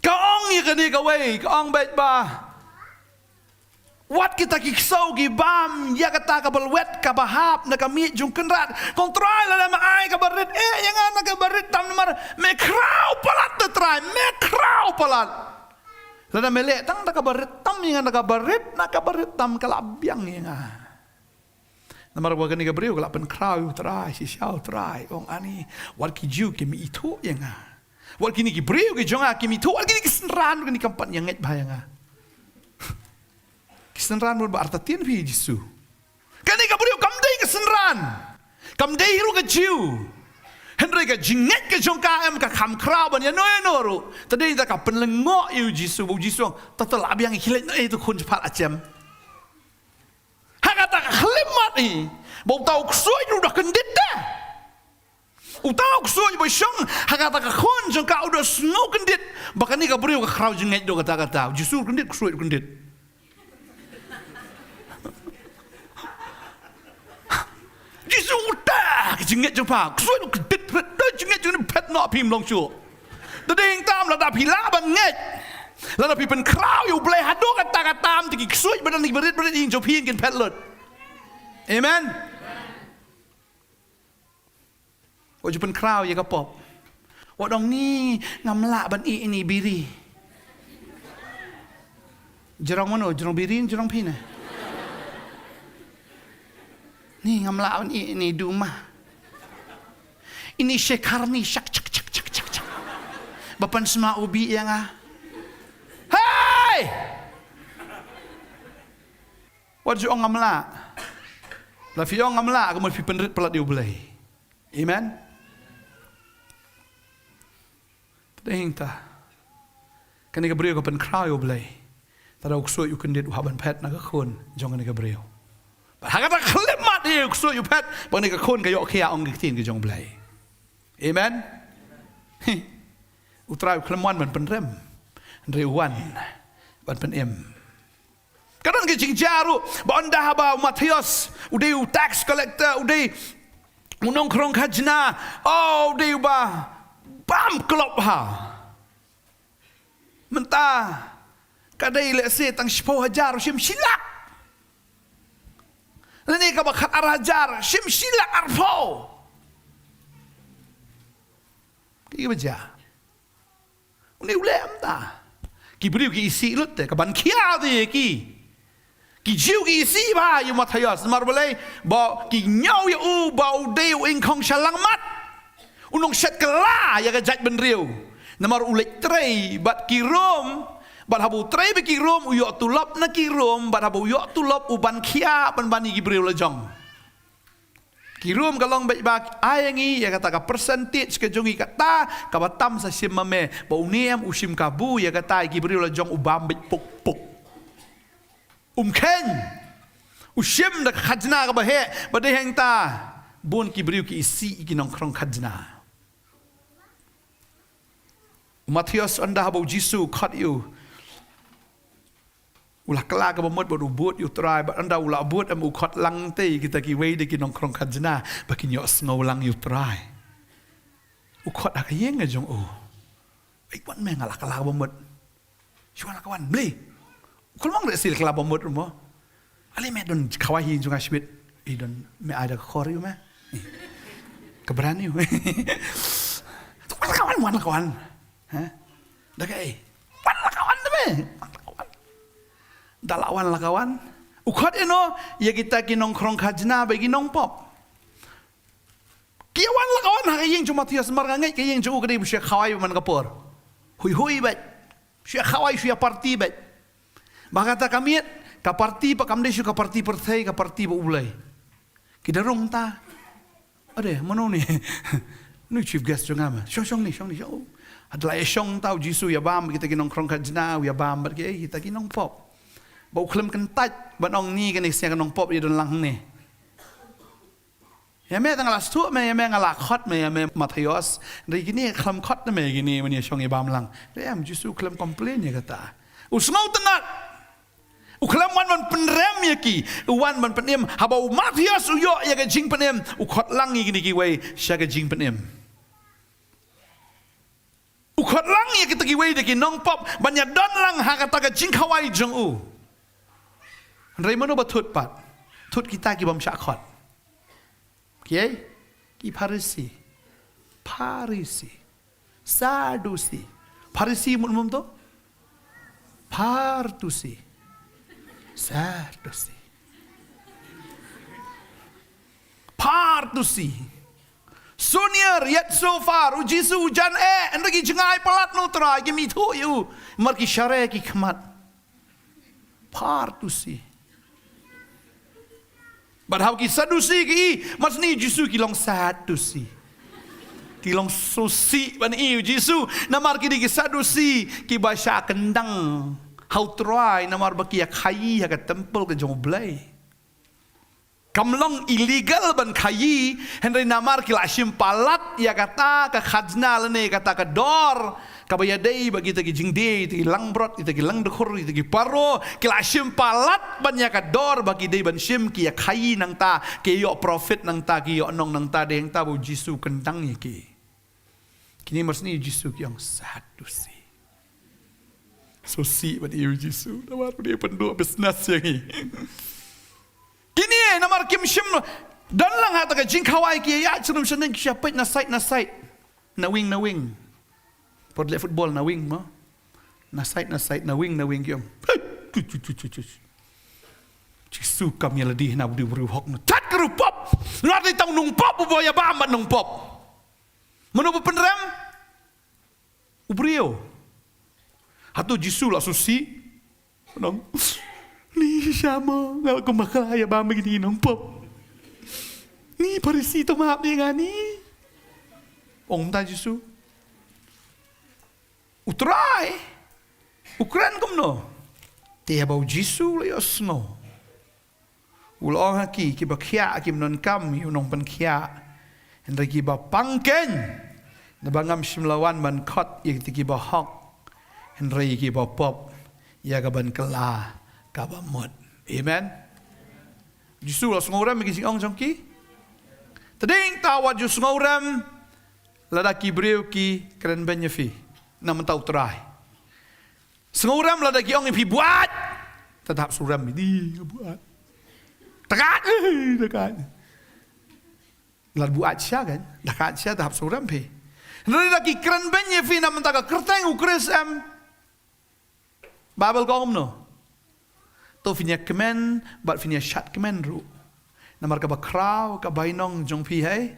ka ong ya ka ni ka wei ka ong bet ba wat kita kiksau gi bam ya kata ka balwet ka bahap na kami jong kenrat kontrol la ma ai ka barit yang ana ka barit tam mar me krau palat te try me krau palat la mele tang ka barit tam yang ana ka barit tam ka labyang yang namar wa gani ka beriu ka pen krau try si siau try ong ani wat ki ju ki mi itu yang wat ki ni ki beriu ki jong ki mi itu wat ki ni senran ki ni kampan yang nget bayang kesenran berarti tian pi Jisu. Kani ka beriu kam dei kesenran. Kam dei hiru ka jiu. Henry ka jinget ka jong ka em ka kham krau ban ya no ru. Tadi ta ka penlengo yu Jisu bu Jisu tatal abiang hilet tu kun cepat acem. Hakata ka khlemat ni. Bau tau ksoi dah kendit dah. Utau ksoi bo syong hakata ka kun jong ka udah snow kendit. Bahkan ni ka beriu ka krau jinget do kata-kata. Jisu kendit ksoi kendit. Jisu udah jenget jumpa ksoi lu kedit dah jenget jun pet nak pim long chu tadeng tam la da pila ban nget la da pi pen krau yu blai hado kata tam ti ksoi badan ni berit ing jo pin kin pet lot amen wa ju pen krau ya ka pop wa dong ni ngamla ban ini biri jerong mano jerong birin jerong pin ni ngamlawan ini dumah ini syekar ni syak cak bapan semua ubi yang hey wajib orang ngamla la fi orang ngamla kamu fi penrit pelat dia boleh amen tengta kan ni gabriel kapan krau boleh tada ukso you can did haban pet na ka kon jong ni gabriel hakata khlemat dia kusut you pet bang ni ka khon ka yok khia ong tin ke jong blai amen utrai klemwan man pen rem rewan ban pen em kadang ke jing jaru ba anda haba Matthias udai tax collector udai Nongkhryiem khajna udai ba bam klop ha mentah kadai le se tang 10,000 sim silak lani ka bakhat arajar sim silak arfo ki baja uni ulem ta ki briu ki isi lut ka ban khia de ki jiu ki isi ba yu Matthias mar boleh ba ki nyau ya u ba u de in khong shalang mat unong set kala ya ka jaj ben riu namar ulek trei bat ki rom bat habu trei be ki rom u yo tulop na ki rom bat habu yo tulop u ban khia ban bani ki briu la jong ki rom ka long be ba ayangi ya kata ka percentage ke jongi kata ka batam sa sim mame ba uniem u sim kabu ya kata ki briu la jong u bam be puk puk ken u sim da khajna ka ba he ba de heng ta bon ki briu ki isi ki Nongkhryiem khajna Matthias anda habu Jisu khat you ulah kala ka bomot bodu bot you try but anda ulah bot am u khat lang te kita ki wei de ki Nongkhryiem khajna bakin yo sngow lang you try u khat ak yeng a jong ai wan me ngala kala ka bomot shwala ka wan bli kul mong de sil kala bomot mo ali me don khawahi jong ashbit I don me ada khor you me keberani you wan kawan dah kaya, wan lah kawan tu be, dah lawan lah kawan. Ukhat eno, ya kita ki Nongkhryiem khajna bagi nongpop. Kia wan lah kawan, hak yang cuma tias margangai, kaya yang cuma kedai bersih khawai man kapur, hui bet, bersih khawai bersih parti bet. Bahkata kami, ka parti pak kamde syu ka parti perthai, ka parti ulai. Kita rong ta, ada mana ni? Ni chief guest jengama, syong ni. Adalah esong tahu Jisu ya bam kita ki Nongkhryiem khajna ya bam berke kita ki nongpop. Bau klem kentat banong ni kan isia kan nongpop di don lang ni. Ya me tang las tu me ngala khot me Matthias. Ri gini klem khot me gini mani syong ya bam lang. Rem Jisu klem komplain ya kata. Usngau tenak. Klem wan penrem ya ki. Wan man penem habau Matthias uyo ya ka jing penem. Khot lang gini ki wei sya ka jing penem. Ukhat lang ya kita kiwei deki nongpop banyak don lang hakata ka jing khawai jong u. Rai mano batut pat. Tut kita ki bam syakhat. Kiai ki Parisi. Sadusi. Parisi mun to? Partusi. Sadusi. Partusi. Sunier yet so far ujisu ujan endagi jengai pelat nutra gi mi thu you mar ki share ki khmat partusi badhaw ki sadusi ki masni jisu ki long sadusi ki long susi ban i jisu namar ki sadusi ki basha kendang how try namar baki khai ha ka temple ke jong blai kamlong illegal ban khayi henry namar kila shim palat ya kata ka khajna lene kata ka dor ka bayadai bagi tagi jingde tagi langbrot tagi lang dekhur tagi paro kila shim palat ban ya ka dor bagi dei ban shim ki ya khayi nang ta ke yo profit nang ta ki yo nong nang ta deng ta bu Jisu kendang ya ki kini masni Jisu ki yang sadusi sosi ban iu Jisu namar dia penduk business yang ni kini namar kim shim dan lang hata ka jing khawai ki ya chunum shaneng ki syapait na site na wing pod le football na wing mo na site na wing kyom Jisu kam ya ladih na budi bru hok na tat kru pop la dei tang nung pop bo ya ba mat nung pop mano penram ubrio hatu Jisu la susi nong ni sama ngak ko makalaya ba magini nong pop ni Parisi to maap ni ngani ong ta Jisu utrai ukran kom no te bau Jisu le osno Ulang haki kiba kia kim non kam nong pan kia. Henry kiba pangken. Nabangam simlawan ban kot yang kiba hok. Henry kiba pop. Ya kaban kela kaba mod. Amen. Justru lah sengoram bagi sing ong jongki. Tading tawat ju sengoram ladaki breu ki keren benyefi. Nam tau try. Sengoram ladaki ong ipi buat. Tetap suram di buat. Tekat. Lad buat sia kan. Dekat sia tahap suram pi. Ladaki keren benyefi nam taga kerteng ukres am. Babel kong no. To finya kmen, bat finya shat kmen ru. Namar ka bakraw ka bainong jong pi hai.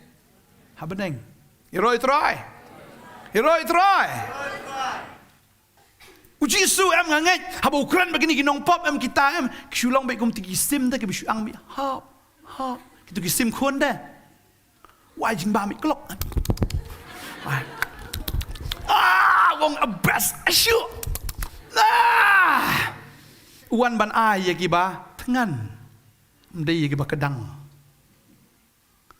Habeneng. Iroi try. Uji su em nganget. Haba Ukraine begini ginong pop em kita em. Shillong baik kum tiki sim dah ke bisu ang bi. Hop. Kita ki sim khon dah. Wai jing ba mi klok. Wong abas asyuk. Uan ban ai ya kiba tengan. Mdai ya kiba kedang.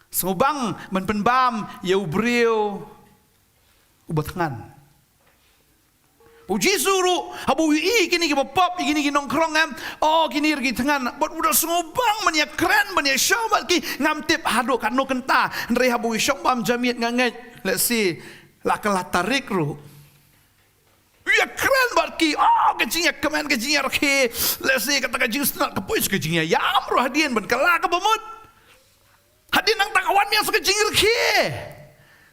Sengubang ban penbam ya ubriu. Ubat tengan. Puji suruh, habu i kini kiba pop, kini nongkrong am. Oh kini rgi tengan. Buat udah sengubang mania keren, mania syawat ki ngamtip hado kano kenta. Ndrei habu syawam jamiat nganget. Let's see, lakalah tarik ru. Ya keren barki. Oh kecingnya kemen kecingnya rki. Let's see kata kecing senat kepois kecingnya. Ya amro hadian ban kalah ke bamut. Hadian nang takawan yang sekecing rki.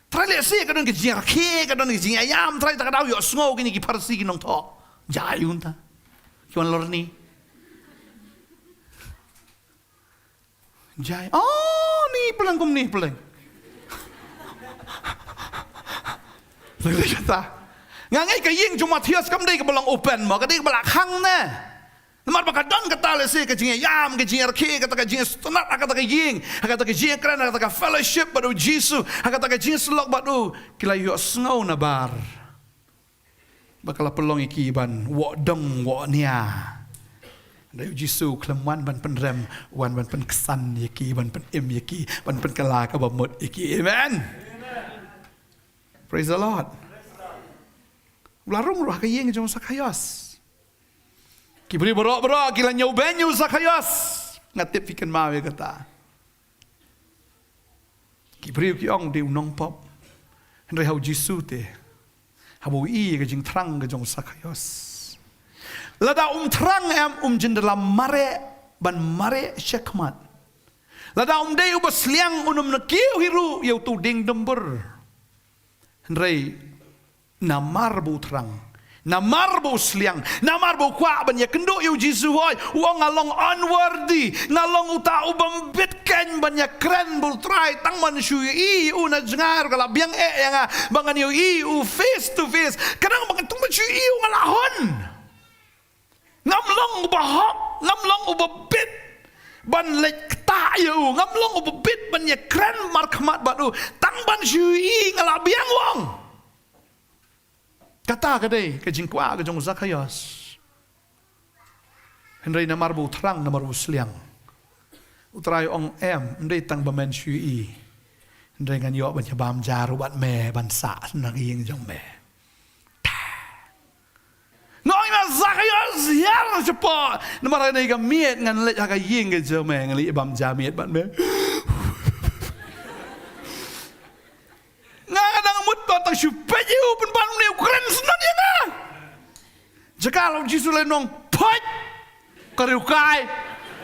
Try let's see kadang kecingnya rki, kadang kecingnya ayam. Try tak tahu yo snow kini ki parsi kinong to. Jayun ta. Kiwan lor ni. Jay. Oh ni pelang kum ni pelang. Lagi kata. Ngangai ka ying cuma tias kam dei ka balang open mo ka dei ka balak hang na. Namar baka don kata le se ka jinga yam ka jinga rki kata ka jinga stonat kata ka ying kata ka jinga kran kata ka fellowship badu jisu kata ka jinga slok badu kila yo snow na bar. Bakala pelong iki ban wo dong wo nia. Dayu jisu klemwan ban penrem wan ban pen kesan yaki ban pen im yaki ban pen kala ka bamut iki. Amen. Praise the Lord. Larung roh kayeng jong sakayos. Kibri berok kila nyau benyu sakayos. Ngatip fikan mawe kata. Kibri kiong di unong pop. Henry hau jisu te. Habu i ke jing terang ke jong sakayos. Lada terang em jendalam mare ban mare syakmat. Lada dei ubasliang nakiu hiru yau tu ding dembur. Henry namar bu terang, namar bu seliang, namar bu kuat banyak kenduk yu jisu hoi, uang ngalong unworthy, ngalong uta ubam bitken banyak keren bu try tang man shui i una jengar kalau biang yang bangan yu i face to face, kadang bangan tung shui i ngalahon, ngamlong ubahok, ngamlong ubah bit. Ban lek tak yu ngamlong ubah bit banyak keren markmat batu tang ban shui ngalah biang wong. Kata kadai ke jingkwa ke jong zakayos. Henry namar bu terang namar bu seliang. Utrai ong em henry tang bamen shui. Henry ngan yo ban bam jaru bat me ban sa nang ing jong me. Noi na zakayos yar cepo. Namar nei ka miet ngan lek ka ying ke jong me ngan li bam jamiet bat me. Tang syupeju pun ban ni keren senat ya na. Jika lo jisu le nong poj kariukai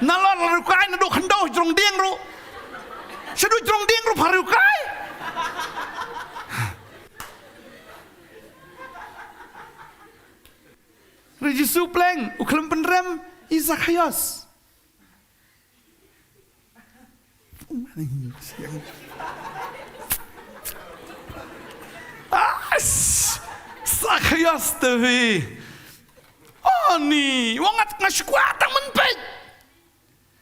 nalor kariukai nado kendo jrong ding ru. Sedu jrong ding ru kariukai. Jisu pleng uklem penrem Izakayos. Zakayos tevi. Oh ni, wangat ngaskuatang menpej.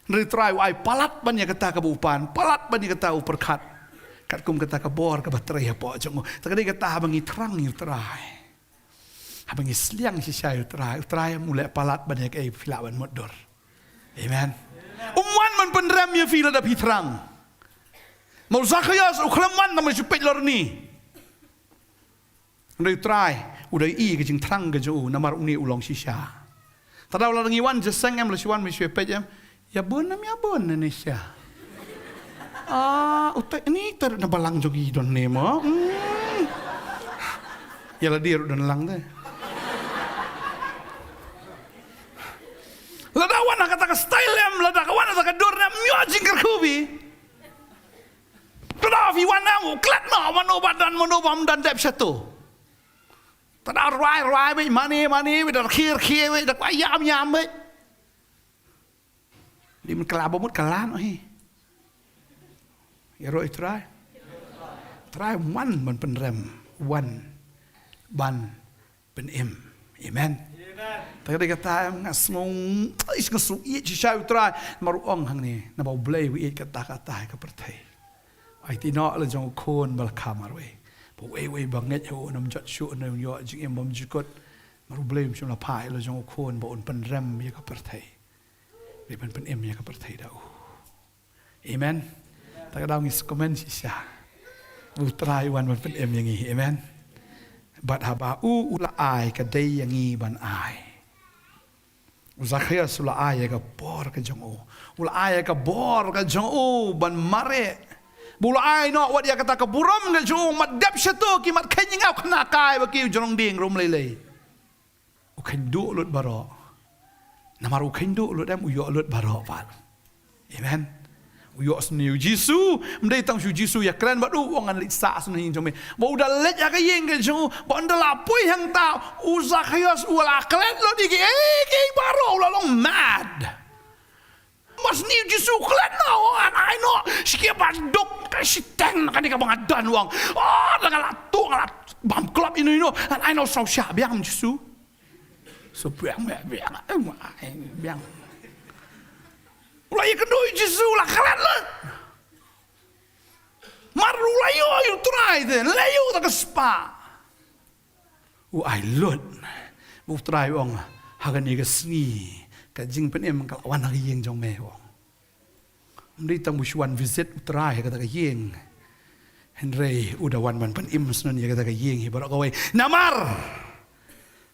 Retry wai palat ban ya kata kabupan, palat ban ya kata uperkat. Kat kum kata kabor ka baterai apa jongo. Takade kata habangi terang yu terai. Habangi sliang si yu terai. Terai mulai palat ban ya kai filawan modor. Amen. Umwan man penrem ya fi la da pitrang. Mau Zakhias ukhlaman na masupit lor ni. Ndai try, udai I ke jing trang ke jo namar uni ulong shisha. Tadaw la ngiwan je sengem la siwan mi supet jam. Ya bon nam ya bon ni sha. Utai ni ter na balang jogi don ne mo. Ya la dir don lang de. La dawan kata ka style em la da kawan ta ka dor na myo jing kerkubi. Tadaw fi wan na klat no mano badan mano bam dan dep satu. Tadaw rai be mani be da khir be da yam be. Di man kelabo mut kalan oi. Ya roi try. Try one man penrem, one ban penem. Amen. Tadi kata ngasngong is ngasu I chau try maruong hang ni na bau blay wi kata ka pertai. Ai ti no la jong kon bal kamar we. Po we banget ho nam jot shu no yo jing em bom jikot maru blay mshum la pai la jong kon bo on penrem ya ka pertai. Ri pen em ya ka pertai dau. Amen. Tak ada ngis komen sisa. Try one pen em yang ni. Amen. Bat haba ula ai ka dei yang ni ban ai. Zakhias ula ai ka bor ka jong o. Ula ai ka bor ka jong o ban mare. Bula ai no wat dia kata ka buram ka jong mat dep satu ki mat kenyang au kena kai ba ki jong ding rom lele. U ken du lut baro. Namar u ken du lut dem u yo lut baro pat. Amen. U yo sniu Jisu mdai tang su Jisu ya kren ba du wong an lit sa sun hin jong me. Ba u da let ya ka yeng ka jong ba nda la pui hang ta u Zakhias u la klen lo di ki baro la long mad. Mas ni Jisu klan na an ai no sikia bandok ka siteng na kanika bang adan wang ngala tu ngala bam club ino an ai no sau sha biang Jisu so biang biang ulai kedoi Jisu la klan la maru layo you try then layo ta ka spa ai lot bu try wang hagani ka sni ka jing pen em ka wan ha yeng jong me wong mri tang bushwan visit utrai ka ta yeng henry udawan man pen im snon ye ka ta yeng hi barak away namar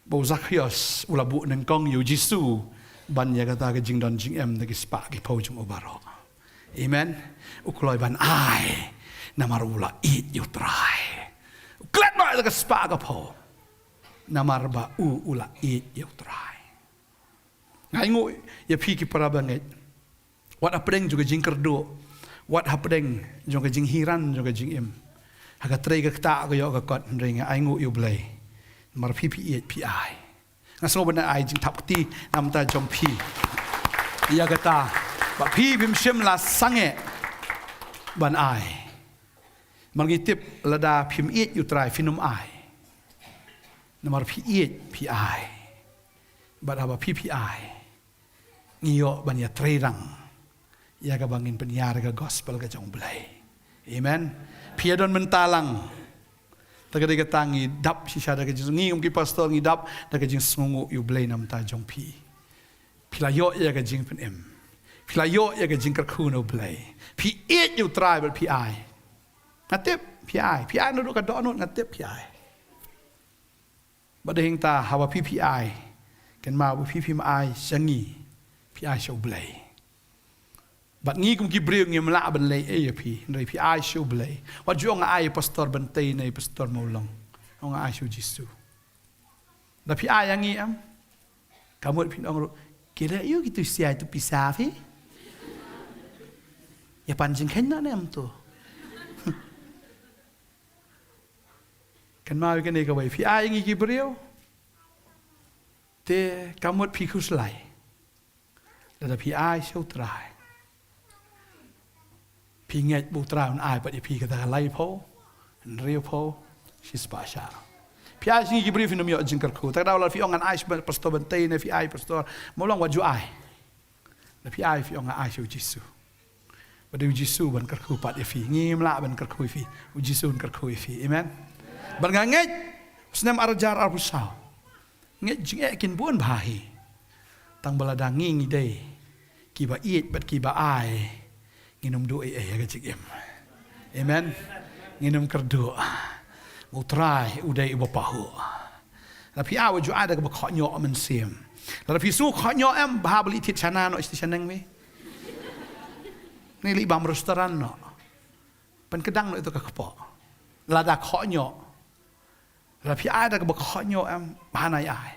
bo Zakhias ulabu nang kong yu Jisu ban ye ka ta jing don jing em ta spa ki po jong obaro. Amen. Ukloi ban ai namar ula eat you try klat ba ta spa ka po namar ba ula eat you try. Ngai ngoi ya pi ki para banget. Wat apdeng juga jing kerdo. Wat apdeng juga jing hiran juga jing im. Haga trei ka ta ko yo ka kot ring ai ngoi yu blai. Mar pi ai. Ngaso bana ai jing tap ti nam ta jom pi. Ya kata ba pi bim shem la sange ban ai. Mar ngitip lada pim yu try finum ai. Namar pi ai. Ba aba pi ai. Ngiyo banya trerang ya ka bangin penyiar ka gospel ka jong blai. Amen. Piadon mentalang tagade ka tangi dap si sada ka jing ngi ki pastor ngi dap da ka jing sungu yu blai nam ta jong pi. Pilayo ya ka jing pen em. Pilayo ya ka jing ka kuno blai. Pi it yu tribal pi ai. Ngatep pi ai no ka do no ngatep pi ai. Badeng ta hawa pi ai. Ken ma pi ai sangi. Pi ai show blay. But ngi kum ki breu ngi mla ban lay e pi ndai pi ai show blay. Wat jo nga ai Pastor Bantei nei Pastor Molong. Nga ai show Jisu. Da pi ai ngi am. Kamu pi ong kira yu gitu sia itu pisafi. Ya panjing kena nem tu. Kan mau kan eka wai pi ai ngi ki breu. Te kamu pi kuslai. Da pi ai show try. Pi ngai bu try on ai pa di pi ka ta lai po. Real po. Si special. Pi ai singi brief no mi jing kar ko. Ta da la fi ongan ai Pastor Bantei ne fi ai Pastor molong wa ju ai. Da pi ai fi ongan ai show Jisu. Ba de Jisu ban kar ko pa di fi ngim la ban kar ko fi. U Jisu kar ko fi. Amen. Ban ngai snem arjar arbusau. Ngai jing ekin buan bahi. Tang balada ngi dei kiba iet bat kiba ai nginum do ka cik em. Amen. Nginum kerdo. Utrai udai ibu pahu. Tapi awak juga ada kebaknya aman sim. Tapi su kanya em bahabli tit sana no isti saneng mi. Ni li bam restoran no. Pen kedang no itu ke kepo. Lada kanya. Tapi ada kebaknya em bahana ai.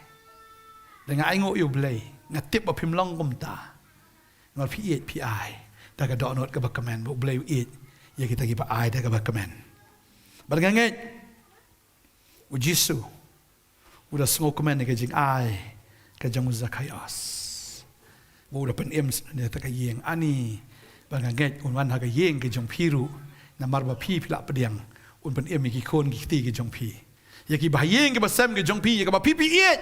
Dengan ai ngok yu blai, ngatip apim long kumta. Ngal pi iet pi ai. Da ka do not kebakamen bu blai iet. Ya kita giba ai da kebakamen. Barganget Ujisu udah semua komen ke jing ai ke jang Zakayas. Udah pen em dia tak yeng ani bangaget unwan ha ke yeng ke jang piru namar ba pi pila pediang un pen em ki kon ki ti ke jang pi. Ya ki ba yeng ke ba sam ke jang pi ya ka ba pi iet.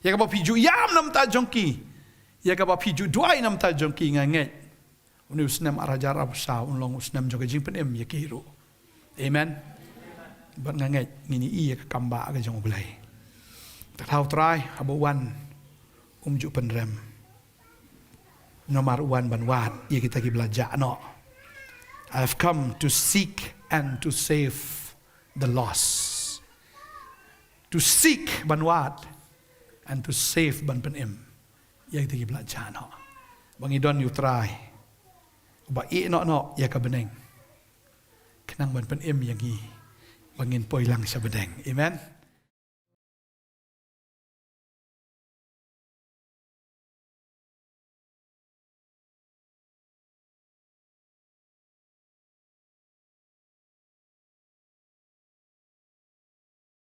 Ya ka ba pi ju yam nam ta jang ki. Ya ka ba pi ju duai nam ta jang ki nganget. Un usnam arajar ab sa un long usnam jang ke jing pen em ya ki ru. Amen. Buat nganget ngini iya ke kamba ke jong belai. Tahu try abo wan umju penrem. Nomor wan banwat ia kita gi belajar no. I have come to seek and to save the lost. To seek banwat and to save ban penem. Ia kita gi belajar no. Bangidon you try. Ba i no ia ka beneng. Kenang ban penem yang gi bangin poi lang sa bedeng. Amen.